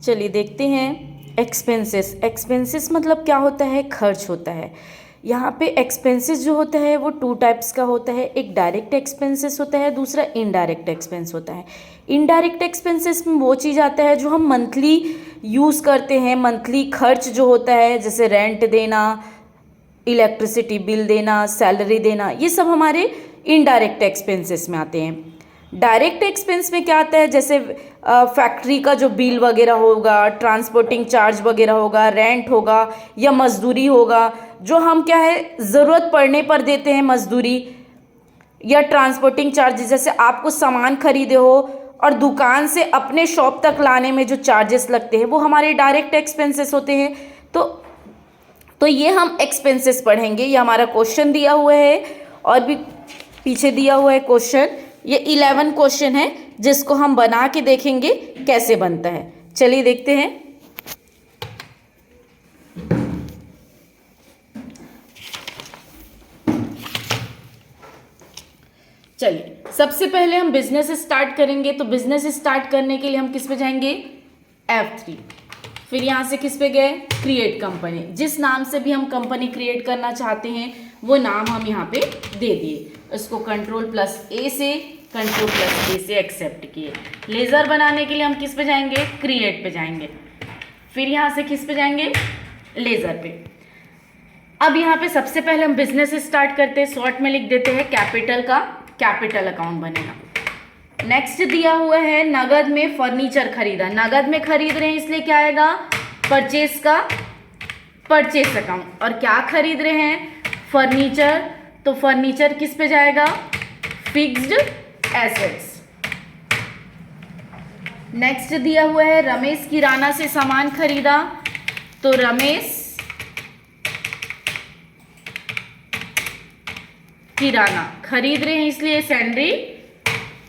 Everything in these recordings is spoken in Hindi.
चलिए देखते हैं एक्सपेंसेस। एक्सपेंसेस मतलब क्या होता है? खर्च होता है। यहाँ पे एक्सपेंसेस जो होता है वो टू टाइप्स का होता है। एक डायरेक्ट एक्सपेंसेस होता है, दूसरा इनडायरेक्ट एक्सपेंस होता है। इनडायरेक्ट एक्सपेंसेस में वो चीज़ आता है जो हम मंथली यूज़ करते हैं। मंथली खर्च जो होता है, जैसे रेंट देना, इलेक्ट्रिसिटी बिल देना, सैलरी देना, ये सब हमारे इनडायरेक्ट एक्सपेंसेस में आते हैं। डायरेक्ट एक्सपेंस में क्या आता है? जैसे फैक्ट्री का जो बिल वगैरह होगा, ट्रांसपोर्टिंग चार्ज वगैरह होगा, रेंट होगा या मजदूरी होगा, जो हम क्या है ज़रूरत पड़ने पर देते हैं मजदूरी या ट्रांसपोर्टिंग चार्जेस। जैसे आपको सामान खरीदे हो और दुकान से अपने शॉप तक लाने में जो चार्जेस लगते हैं वो हमारे डायरेक्ट एक्सपेंसेस होते हैं। तो ये हम एक्सपेंसेस पढ़ेंगे। ये हमारा क्वेश्चन दिया हुआ है और भी पीछे दिया हुआ है क्वेश्चन। ये 11 क्वेश्चन है जिसको हम बना के देखेंगे कैसे बनता है। चलिए देखते हैं। चलिए सबसे पहले हम बिजनेस स्टार्ट करेंगे। तो बिजनेस स्टार्ट करने के लिए हम किस पे जाएंगे? F3। फिर यहाँ से किस पे गए? Create company. जिस नाम से भी हम कंपनी क्रिएट करना चाहते हैं वो नाम हम यहाँ पे दे दिए। इसको Ctrl+A से Ctrl+A से एक्सेप्ट किए। लेज़र बनाने के लिए हम किस पे जाएंगे? क्रिएट पे जाएंगे। फिर यहाँ से किस पे जाएंगे? लेज़र पे। अब यहाँ पे सबसे पहले हम बिजनेस स्टार्ट करते हैं। शॉर्ट में लिख देते हैं कैपिटल का, कैपिटल अकाउंट बनेगा। नेक्स्ट दिया हुआ है नगद में फर्नीचर खरीदा। नगद में खरीद रहे हैं इसलिए क्या आएगा? परचेस का परचेस अकाउंट। और क्या खरीद रहे हैं? फर्नीचर। तो फर्नीचर किस पे जाएगा? Fixed assets. नेक्स्ट दिया हुआ है रमेश किराना से सामान खरीदा। तो रमेश किराना खरीद रहे हैं इसलिए सैलरी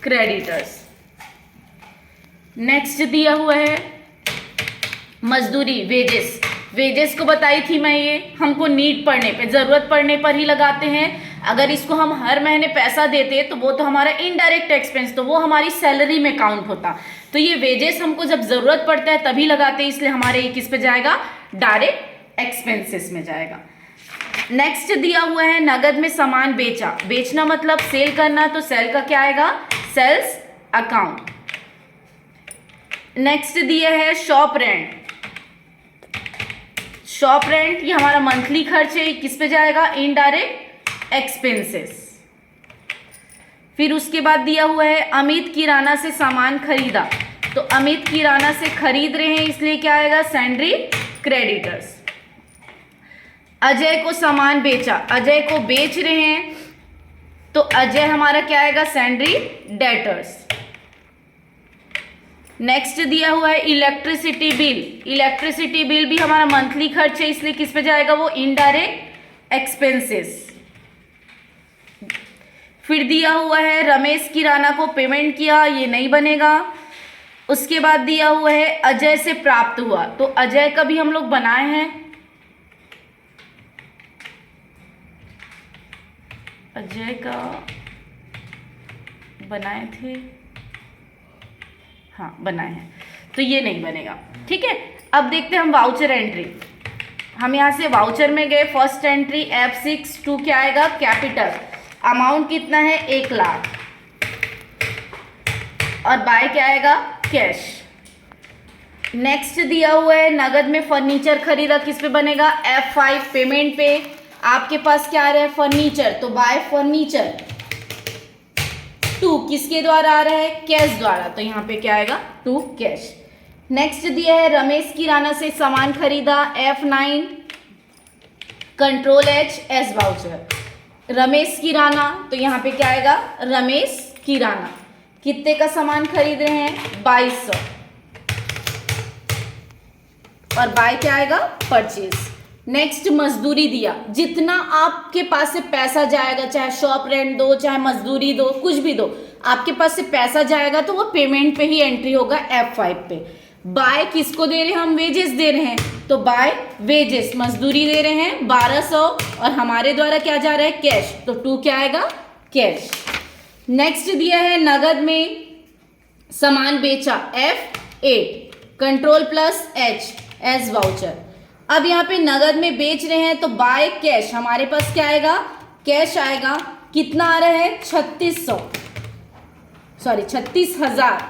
क्रेडिटर्स। नेक्स्ट दिया हुआ है मजदूरी, वेजेस। वेजेस को बताई थी मैं, ये हमको नीड पड़ने पे, जरूरत पड़ने पर ही लगाते हैं। अगर इसको हम हर महीने पैसा देते तो वो तो हमारा इनडायरेक्ट एक्सपेंस, तो वो हमारी सैलरी में काउंट होता। तो ये वेजेस हमको जब जरूरत पड़ता है तभी लगाते हैं, इसलिए हमारे ये किस पे जाएगा? डायरेक्ट एक्सपेंसेस में जाएगा। नेक्स्ट दिया हुआ है नगद में सामान बेचा। बेचना मतलब सेल करना, तो सेल का क्या आएगा? Sales account. नेक्स्ट दिया है शॉप रेंट। शॉप रेंट ये हमारा मंथली खर्च है, किस पे जाएगा? Indirect expenses. फिर उसके बाद दिया हुआ है अमित किराना से सामान खरीदा। तो अमित किराना से खरीद रहे हैं इसलिए क्या आएगा? Salary creditors. अजय को सामान बेचा। अजय को बेच रहे हैं तो अजय हमारा क्या आएगा? Salary debtors. नेक्स्ट दिया हुआ है इलेक्ट्रिसिटी बिल। इलेक्ट्रिसिटी बिल भी हमारा मंथली खर्च है इसलिए किस पे जाएगा? वो इनडायरेक्ट एक्सपेंसेस। फिर दिया हुआ है रमेश किराना को पेमेंट किया, ये नहीं बनेगा। उसके बाद दिया हुआ है अजय से प्राप्त हुआ। तो अजय का भी हम लोग बनाए हैं, अजय का बनाए थे, हाँ बनाए हैं, तो ये नहीं बनेगा। ठीक है, अब देखते हैं हम वाउचर एंट्री। हम यहाँ से वाउचर में गए, फर्स्ट एंट्री F6 2 क्या आएगा? कैपिटल। अमाउंट कितना है? 1 लाख। और बाय क्या आएगा? कैश। नेक्स्ट दिया हुआ है नगद में फर्नीचर खरीदा, किस पे बनेगा? F5 पेमेंट पे। आपके पास क्या आ रहा है? फर्नीचर, तो बाय फर्नीचर। 2 किसके द्वारा आ रहा है? कैश द्वारा, तो यहाँ पे क्या आएगा? 2 कैश। नेक्स्ट दिया है रमेश किराना से सामान खरीदा, F9 Ctrl+H S voucher. Ramesh किराना, तो यहाँ पे क्या आएगा? रमेश किराना। कितने का सामान खरीद रहे हैं? 2200। और बाय क्या आएगा? परचेज। नेक्स्ट मजदूरी दिया। जितना आपके पास से पैसा जाएगा, चाहे शॉप रेंट दो, चाहे मजदूरी दो, कुछ भी दो, आपके पास से पैसा जाएगा तो वो पेमेंट पे ही एंट्री होगा F5 पे। बाय किसको दे रहे हैं? हम वेजेस दे रहे हैं, तो बाय वेजेस, मजदूरी दे रहे हैं 1200 और हमारे द्वारा क्या जा रहा है? कैश, तो 2 क्या आएगा? कैश। नेक्स्ट दिया है नगद में सामान बेचा, F8 control plus H as voucher. अब यहाँ पे नगद में बेच रहे हैं तो बाय कैश, हमारे पास क्या आएगा, कैश आएगा। कितना आ रहा है, 36,000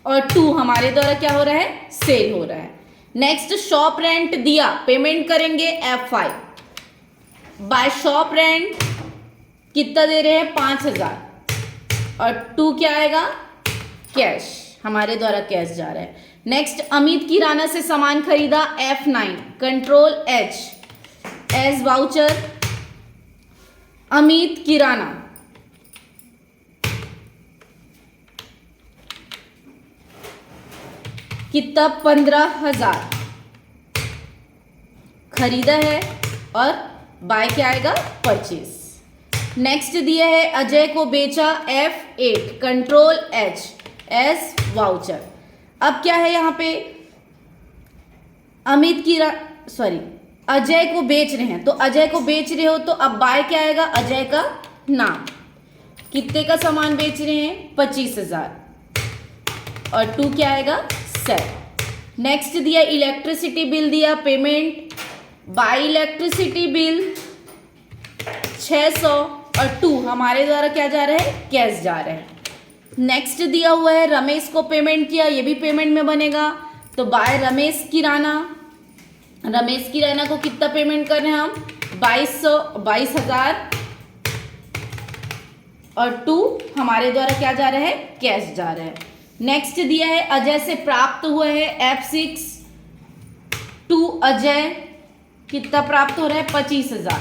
और 2 हमारे द्वारा क्या हो रहा है, सेल हो रहा है। नेक्स्ट शॉप रेंट दिया, पेमेंट करेंगे F5। बाय शॉप रेंट कितना दे रहे हैं, 5,000 और 2 क्या आएगा, कैश, हमारे द्वारा कैश जा रहा है। नेक्स्ट अमित किराना से सामान खरीदा F9, control H as voucher. Amit Kirana कितना, 15,000 खरीदा है और बाय क्या आएगा, परचेज। नेक्स्ट दिया है अजय को बेचा F8, control H as voucher. अब क्या है यहाँ पे, अजय को बेच रहे हैं, तो अजय को बेच रहे हो तो अब बाय क्या आएगा, अजय का नाम। कितने का सामान बेच रहे हैं, 25,000 और 2 क्या आएगा, सेल। नेक्स्ट दिया इलेक्ट्रिसिटी बिल दिया, पेमेंट बाय इलेक्ट्रिसिटी बिल 600 और 2 हमारे द्वारा क्या जा रहा है, कैश जा रहा है। नेक्स्ट दिया हुआ है रमेश को पेमेंट किया, ये भी पेमेंट में बनेगा, तो बाय रमेश किराना को कितना पेमेंट कर रहे हैं हम, 22,000 और 2 हमारे द्वारा क्या जा रहा है, कैश जा रहा है। नेक्स्ट दिया है अजय से प्राप्त हुआ है F6, 2 अजय कितना प्राप्त हो रहा है, 25,000।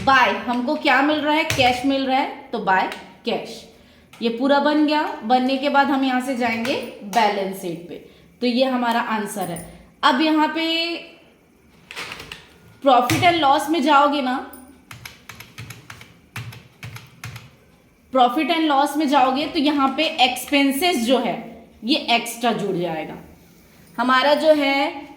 बाय हमको क्या मिल रहा है, कैश मिल रहा है, तो बाय कैश। ये पूरा बन गया। बनने के बाद हम यहां से जाएंगे बैलेंस शीट पे, तो ये हमारा आंसर है। अब यहाँ पे प्रॉफिट एंड लॉस में जाओगे ना, प्रॉफिट एंड लॉस में जाओगे तो यहाँ पे एक्सपेंसेस जो है ये एक्स्ट्रा जुड़ जाएगा। हमारा जो है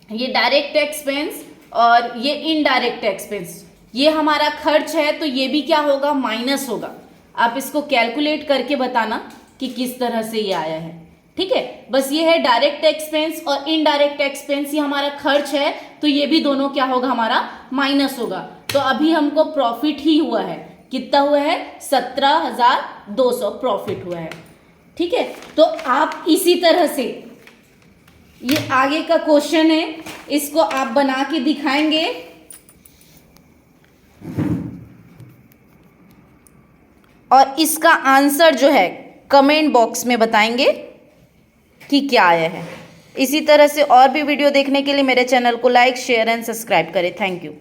ये डायरेक्ट एक्सपेंस और ये इनडायरेक्ट एक्सपेंस, ये हमारा खर्च है, तो ये भी क्या होगा, माइनस होगा। आप इसको कैलकुलेट करके बताना कि किस तरह से ये आया है, ठीक है। बस ये है डायरेक्ट एक्सपेंस और इनडायरेक्ट एक्सपेंस, ये हमारा खर्च है, तो ये भी दोनों क्या होगा, हमारा माइनस होगा। तो अभी हमको प्रॉफिट ही हुआ है, कितना हुआ है, 17,200 प्रॉफिट हुआ है, ठीक है। तो आप इसी तरह से, ये आगे का क्वेश्चन है, इसको आप बना के दिखाएंगे और इसका आंसर जो है कमेंट बॉक्स में बताएंगे कि क्या आया है। इसी तरह से और भी वीडियो देखने के लिए मेरे चैनल को लाइक, शेयर एंड सब्सक्राइब करें। Thank you.